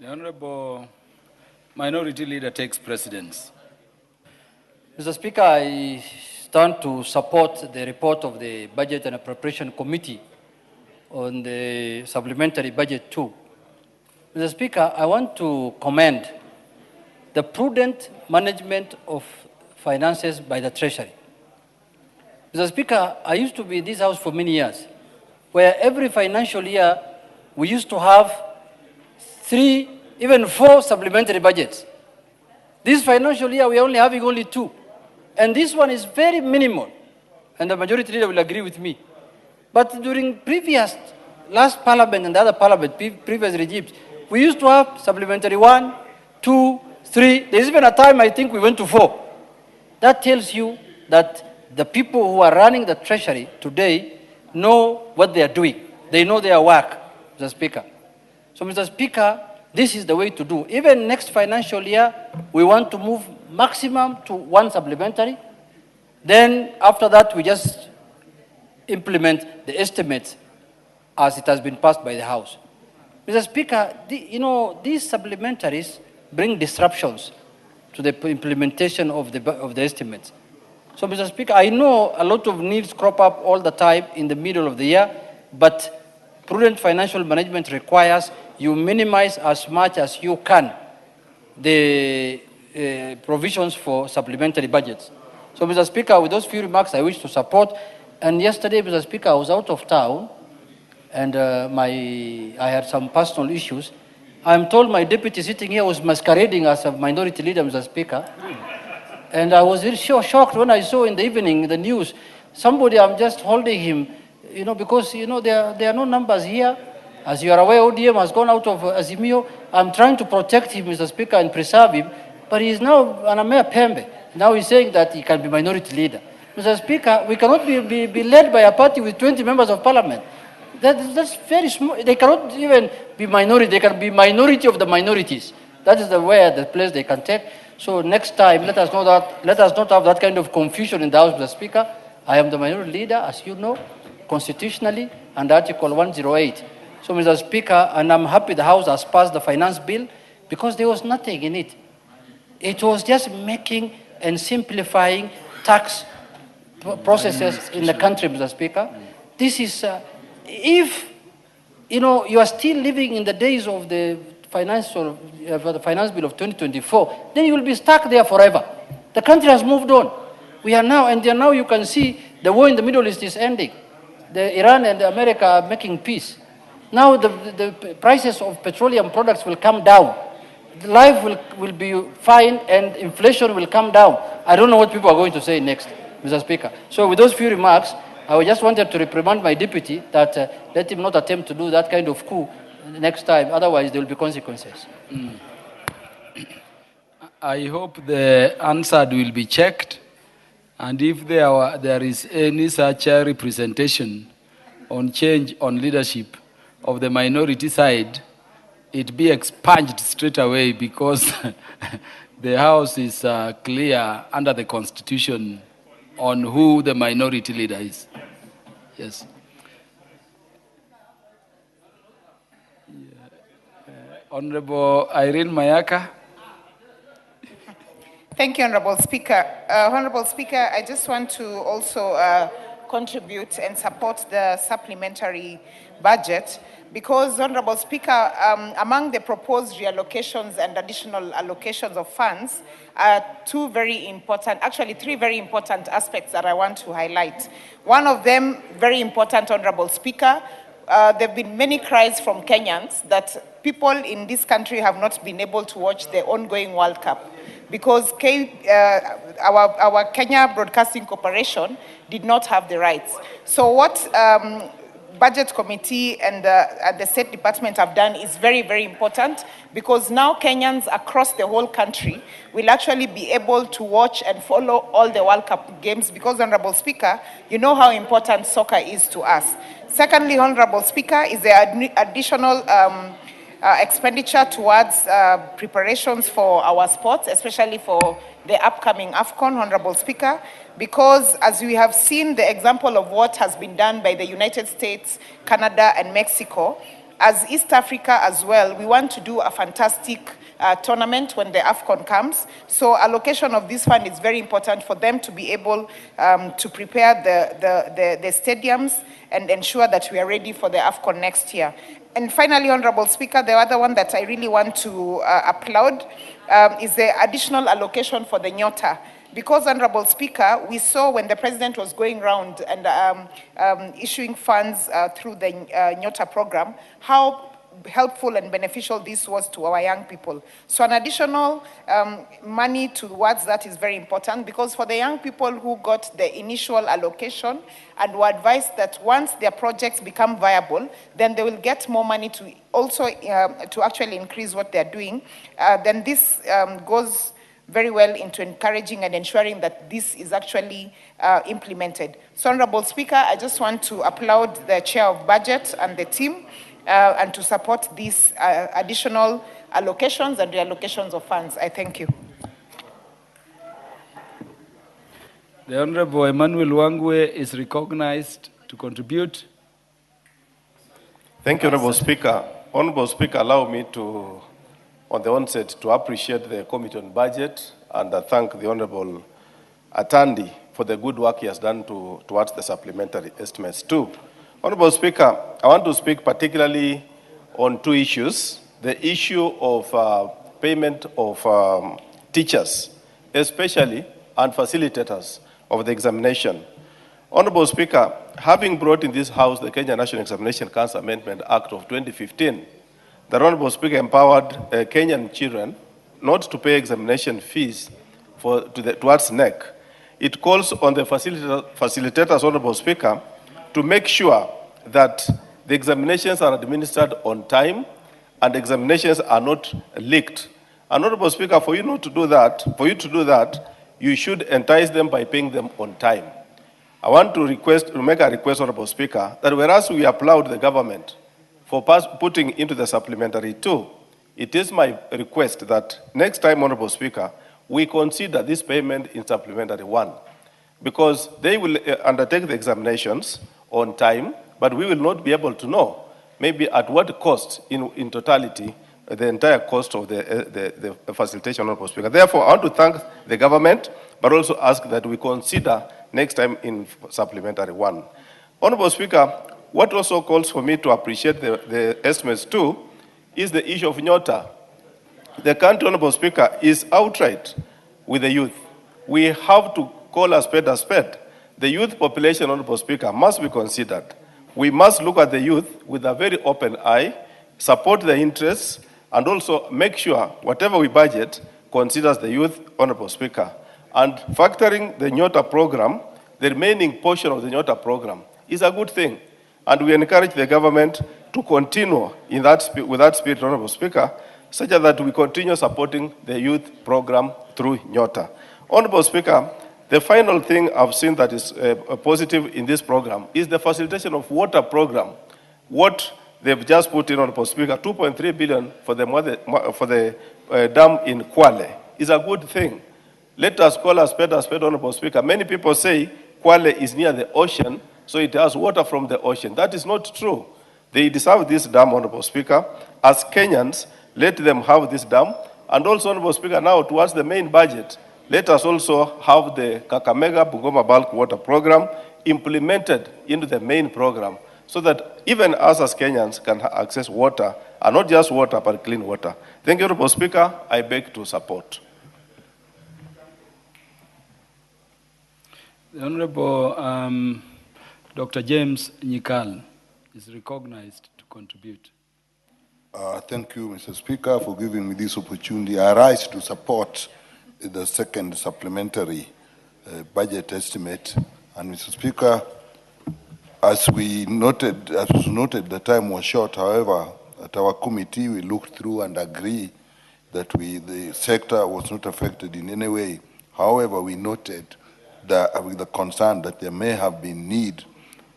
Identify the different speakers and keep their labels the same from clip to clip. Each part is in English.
Speaker 1: The Honorable Minority Leader takes precedence.
Speaker 2: Mr. Speaker, I stand to support the report of the Budget and Appropriation Committee on the Supplementary Budget 2. Mr. Speaker, I want to commend the prudent management of finances by the Treasury. Mr. Speaker, I used to be in this House for many years, where every financial year we used to have 3, even 4 supplementary budgets. This financial year we are having only 2. And this one is very minimal, and the majority leader will agree with me. But during last parliament and the other parliament, previous regimes, we used to have supplementary 1, 2, 3. There's even a time I think we went to 4. That tells you that the people who are running the Treasury today know what they are doing. They know their work, Mr. Speaker. So, Mr. Speaker, this is the way to do. Even next financial year, we want to move maximum to 1 supplementary. Then after that, we just implement the estimates as it has been passed by the House. Mr. Speaker, these supplementaries bring disruptions to the implementation of the estimates. So, Mr. Speaker, I know a lot of needs crop up all the time in the middle of the year, but prudent financial management requires you minimize as much as you can the provisions for supplementary budgets. So, Mr. Speaker, with those few remarks, I wish to support. And yesterday, Mr. Speaker, I was out of town, and I had some personal issues. I'm told my deputy sitting here was masquerading as a minority leader, Mr. Speaker. And I was very shocked when I saw in the evening the news, somebody, I'm just holding him, because, there are no numbers here. As you are aware, ODM has gone out of Azimio. I'm trying to protect him, Mr. Speaker, and preserve him. But he is now Unamea Pembe. Now he's saying that he can be minority leader. Mr. Speaker, we cannot be led by a party with 20 members of parliament. That's very small. They cannot even be minority. They can be minority of the minorities. That is the place they can take. So next time, let us not have that kind of confusion in the House, Mr. Speaker. I am the minority leader, as you know, constitutionally, under Article 108. So, Mr. Speaker, and I'm happy the House has passed the finance bill because there was nothing in it. It was just making and simplifying tax processes in the country, Mr. Speaker. This is, if, you are still living in the days of the finance bill of 2024, then you will be stuck there forever. The country has moved on. We are now, and now you can see the war in the Middle East is ending. Iran and America are making peace. Now the prices of petroleum products will come down. Life will be fine and inflation will come down. I don't know what people are going to say next, Mr. Speaker. So with those few remarks, I just wanted to reprimand my deputy that let him not attempt to do that kind of coup next time. Otherwise, there will be consequences.
Speaker 1: I hope the answer will be checked. And if there is any such representation on change on leadership of the minority side, it be expunged straight away because the House is clear under the Constitution on who the minority leader is. Yes. Honorable Irene Mayaka.
Speaker 3: Thank you, Honorable Speaker. Honorable Speaker, I just want to also contribute and support the supplementary budget because, Honorable Speaker, among the proposed reallocations and additional allocations of funds are three very important aspects that I want to highlight. One of them, very important, Honorable Speaker, there have been many cries from Kenyans that people in this country have not been able to watch the ongoing World Cup because our Kenya Broadcasting Corporation did not have the rights. So what Budget Committee and the State Department have done is very, very important because now Kenyans across the whole country will actually be able to watch and follow all the World Cup games because, Honorable Speaker, you know how important soccer is to us. Secondly, Honorable Speaker, is the additional expenditure towards preparations for our sports, especially for the upcoming AFCON, Honorable Speaker, because as we have seen the example of what has been done by the United States, Canada, and Mexico, as East Africa as well, we want to do a fantastic tournament when the AFCON comes. So allocation of this fund is very important for them to be able to prepare the stadiums and ensure that we are ready for the AFCON next year. And finally, Honorable Speaker, the other one that I really want to applaud is the additional allocation for the Nyota. Because, Honorable Speaker, we saw when the President was going around and issuing funds through the Nyota program, how helpful and beneficial this was to our young people. So an additional money towards that is very important, because for the young people who got the initial allocation and were advised that once their projects become viable, then they will get more money to also to actually increase what they're doing, then this goes very well into encouraging and ensuring that this is actually implemented. So, Honorable Speaker, I just want to applaud the Chair of Budget and the team and to support these additional allocations and reallocations of funds. I thank you.
Speaker 1: The Honorable Emmanuel Wangwe is recognized to contribute.
Speaker 4: Thank you, Honorable Speaker. Honorable Speaker, allow me to, on the onset, to appreciate the Committee on Budget and thank the Honorable Atandi for the good work he has done towards the supplementary estimates too. Honorable Speaker, I want to speak particularly on two issues. The issue of payment of teachers, especially, and facilitators of the examination. Honorable Speaker, having brought in this House the Kenya National Examination Council Amendment Act of 2015, the Honorable Speaker empowered Kenyan children not to pay examination fees towards NEC. It calls on the facilitators, Honorable Speaker, to make sure that the examinations are administered on time and examinations are not leaked. And Honorable Speaker, for you to do that, you should entice them by paying them on time. I want to make a request, Honorable Speaker, that whereas we applaud the government for putting into the supplementary too, it is my request that next time, Honorable Speaker, we consider this payment in supplementary one, because they will undertake the examinations on time, but we will not be able to know maybe at what cost in totality the entire cost of the facilitation, Honorable Speaker. Therefore, I want to thank the government, but also ask that we consider next time in supplementary one. Honorable Speaker, what also calls for me to appreciate the estimates too is the issue of Nyota. The country, Honorable Speaker, is outright with the youth. We have to call a spade a spade. The youth population, Honorable Speaker, must be considered. We must look at the youth with a very open eye, support their interests, and also make sure whatever we budget considers the youth, Honorable Speaker. And factoring the Nyota program, the remaining portion of the Nyota program, is a good thing. And we encourage the government to continue with that spirit, Honorable Speaker, such that we continue supporting the youth program through Nyota. Honorable Speaker, the final thing I've seen that is positive in this program is the facilitation of water program. What they've just put in, Honorable Speaker, 2.3 billion for the dam in Kwale is a good thing. Let us call a spade, Honorable Speaker. Many people say Kwale is near the ocean, so it has water from the ocean. That is not true. They deserve this dam, Honorable Speaker. As Kenyans, let them have this dam. And also, Honorable Speaker, now towards the main budget, let us also have the Kakamega Bungoma Bulk Water Program implemented into the main program, so that even us as Kenyans can access water, and not just water, but clean water. Thank you, Honorable Speaker. I beg to support.
Speaker 1: The Honorable Dr. James Nyikal is recognized to contribute.
Speaker 5: Thank you, Mr. Speaker, for giving me this opportunity. I rise to support the second supplementary budget estimate. And Mr. Speaker, as was noted, the time was short. However, at our committee, we looked through and agree that the sector was not affected in any way. However, we noted with the concern that there may have been need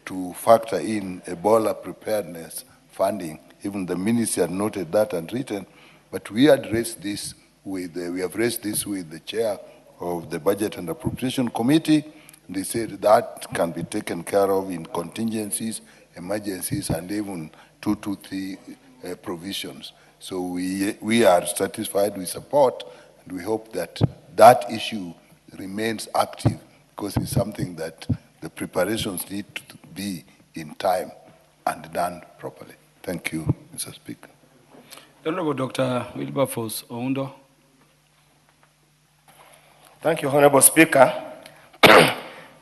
Speaker 5: to factor in Ebola preparedness funding. Even the ministry had noted that and written, but we have raised this with the chair of the Budget and Appropriation Committee. They said that can be taken care of in contingencies, emergencies, and even 223 provisions. So we are satisfied, we support, and we hope that that issue remains active, because it's something that the preparations need to be in time and done properly. Thank you, Mr. Speaker.
Speaker 1: Honorable Dr. Wilberforce Oundo.
Speaker 6: Thank you, Honorable Speaker.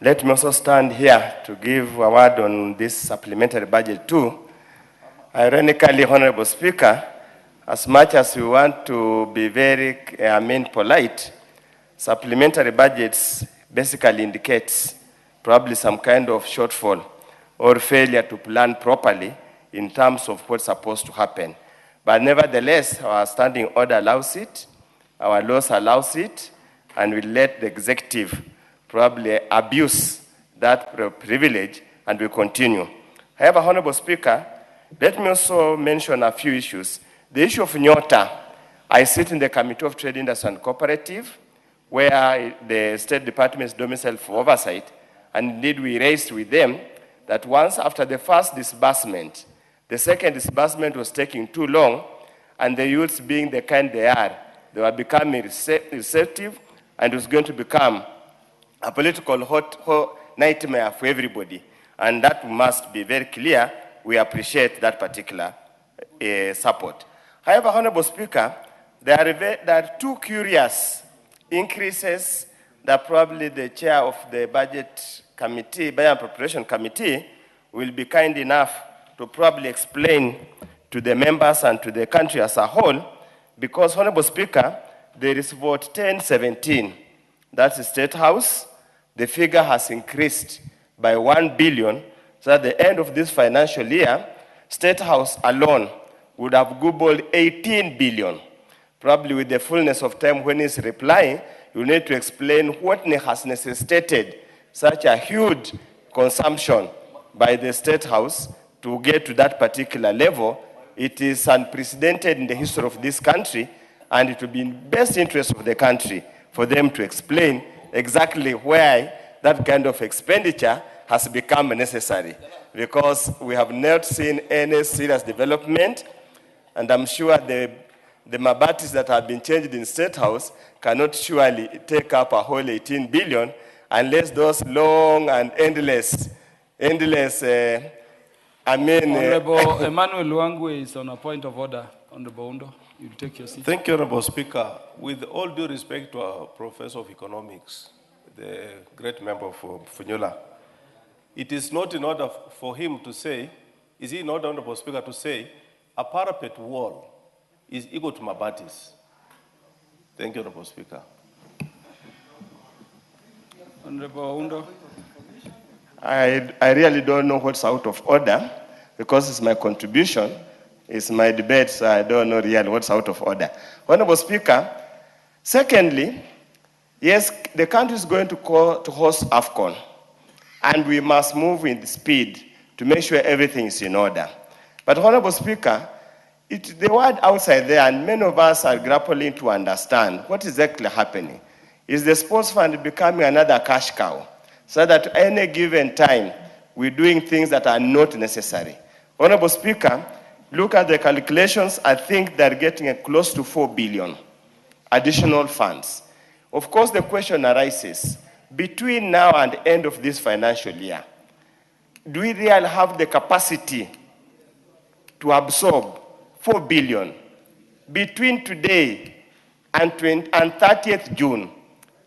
Speaker 6: Let me also stand here to give a word on this supplementary budget too. Ironically, Honorable Speaker, as much as we want to be very, polite, supplementary budgets basically indicates probably some kind of shortfall or failure to plan properly in terms of what's supposed to happen. But nevertheless, our standing order allows it, our laws allows it, and we let the executive probably abuse that privilege, and we continue. However, Honorable Speaker, let me also mention a few issues. The issue of Nyota, I sit in the Committee of Trade, Industry and Cooperative, where the State Department is domiciled for oversight, and indeed we raised with them that once after the first disbursement, the second disbursement was taking too long, and the youths being the kind they are, they were becoming receptive, and it was going to become a political hot nightmare for everybody. And that must be very clear. We appreciate that particular support. However, Honorable Speaker, there are two curious increases that probably the chair of the Budget Committee, Budget and Preparation Committee, will be kind enough to probably explain to the members and to the country as a whole, because, Honorable Speaker, there is vote 1017. That's the State House. The figure has increased by 1 billion. So at the end of this financial year, State House alone would have gobbled 18 billion. Probably with the fullness of time when he's replying, you need to explain what has necessitated such a huge consumption by the State House to get to that particular level. It is unprecedented in the history of this country, and it will be in the best interest of the country for them to explain exactly why that kind of expenditure has become necessary, because we have not seen any serious development, and I'm sure the mabatis that have been changed in State House cannot surely take up a whole 18 billion unless those long and endless,
Speaker 1: Honorable Emmanuel Luangwe is on a point of order. Honorable Oundo, you take your seat.
Speaker 4: Thank you, Honorable Speaker. With all due respect to our Professor of Economics, the great member of Funyula, it is not in order for him to say, is it in order, Honorable Speaker, to say a parapet wall is equal to mabatis? Thank you, Honorable Speaker.
Speaker 1: Honorable Oundo.
Speaker 6: I really don't know what's out of order, because it's my contribution, it's my debate, so I don't know really what's out of order. Honorable Speaker, secondly, yes, the country is going to host AFCON, and we must move with speed to make sure everything is in order. But Honorable Speaker, the word outside there, and many of us are grappling to understand what is exactly happening. Is the sports fund becoming another cash cow, so that at any given time, we're doing things that are not necessary? Honorable Speaker, look at the calculations. I think they're getting close to 4 billion additional funds. Of course, the question arises, between now and the end of this financial year, do we really have the capacity to absorb 4 billion? Between today and 30th June,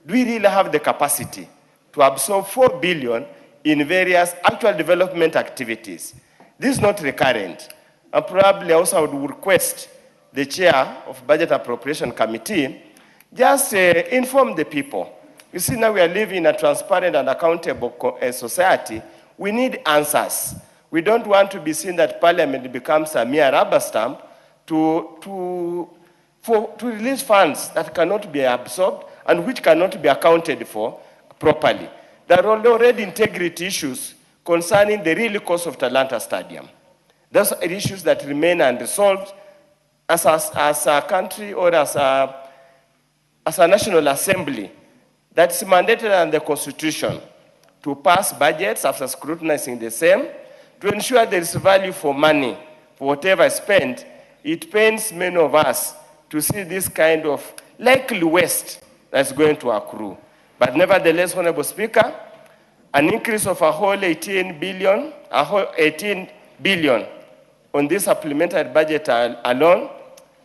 Speaker 6: do we really have the capacity to absorb 4 billion in various actual development activities? This is not recurrent. And probably also I would request the chair of Budget Appropriation Committee just inform the people. You see, now we are living in a transparent and accountable society. We need answers. We don't want to be seen that Parliament becomes a mere rubber stamp to release funds that cannot be absorbed and which cannot be accounted for properly. There are already integrity issues concerning the real cost of Talanta Stadium. Those are issues that remain unresolved. As a country or as a National Assembly, that's mandated under the Constitution to pass budgets after scrutinizing the same, to ensure there is value for money for whatever is spent, it pains many of us to see this kind of likely waste that's going to accrue. But nevertheless, Honorable Speaker, an increase of a whole 18 billion on this supplementary budget alone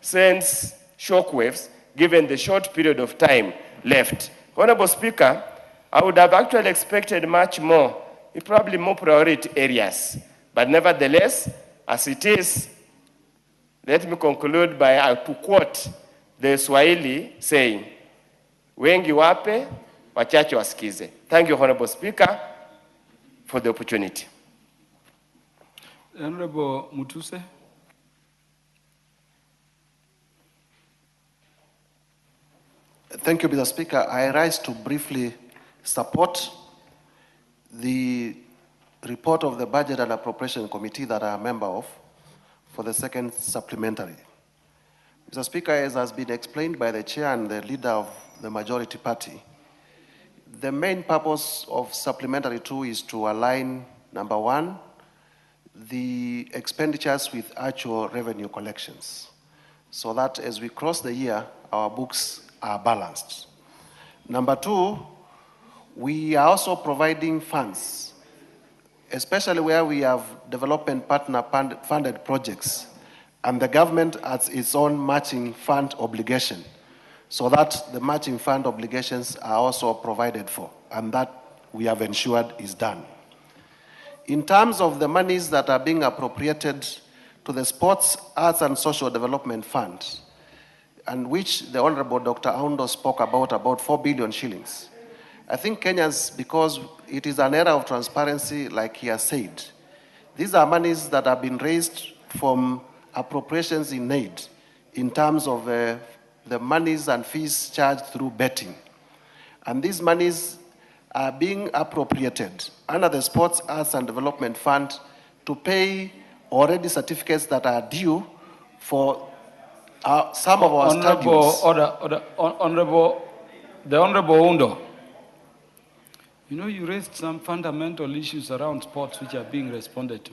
Speaker 6: sends shockwaves given the short period of time left. Honorable Speaker, I would have actually expected much more, probably more priority areas. But nevertheless, as it is, let me conclude by to quote the Swahili saying, wengi wape, wachache wasikize. Thank you, Honorable Speaker, for the opportunity.
Speaker 1: Honorable Mutuse.
Speaker 7: Thank you, Mr. Speaker. I rise to briefly support the report of the Budget and Appropriation Committee that I am a member of for the second supplementary. Mr. Speaker, as has been explained by the chair and the leader of the majority party, the main purpose of supplementary 2 is to align, number 1, the expenditures with actual revenue collections, so that as we cross the year, our books are balanced. Number 2, we are also providing funds, especially where we have development partner funded projects, and the government has its own matching fund obligation, so that the matching fund obligations are also provided for, and that we have ensured is done. In terms of the monies that are being appropriated to the Sports, Arts and Social Development Fund, and which the Honorable Dr. Aundo spoke about 4 billion shillings, I think Kenyans, because it is an era of transparency, like he has said, these are monies that have been raised from appropriations in aid in terms of the monies and fees charged through betting. And these monies are being appropriated under the Sports, Arts and Development Fund to pay already certificates that are due for some of our stadiums.
Speaker 1: The Honorable Undo, you know, you raised some fundamental issues around sports which are being responded to.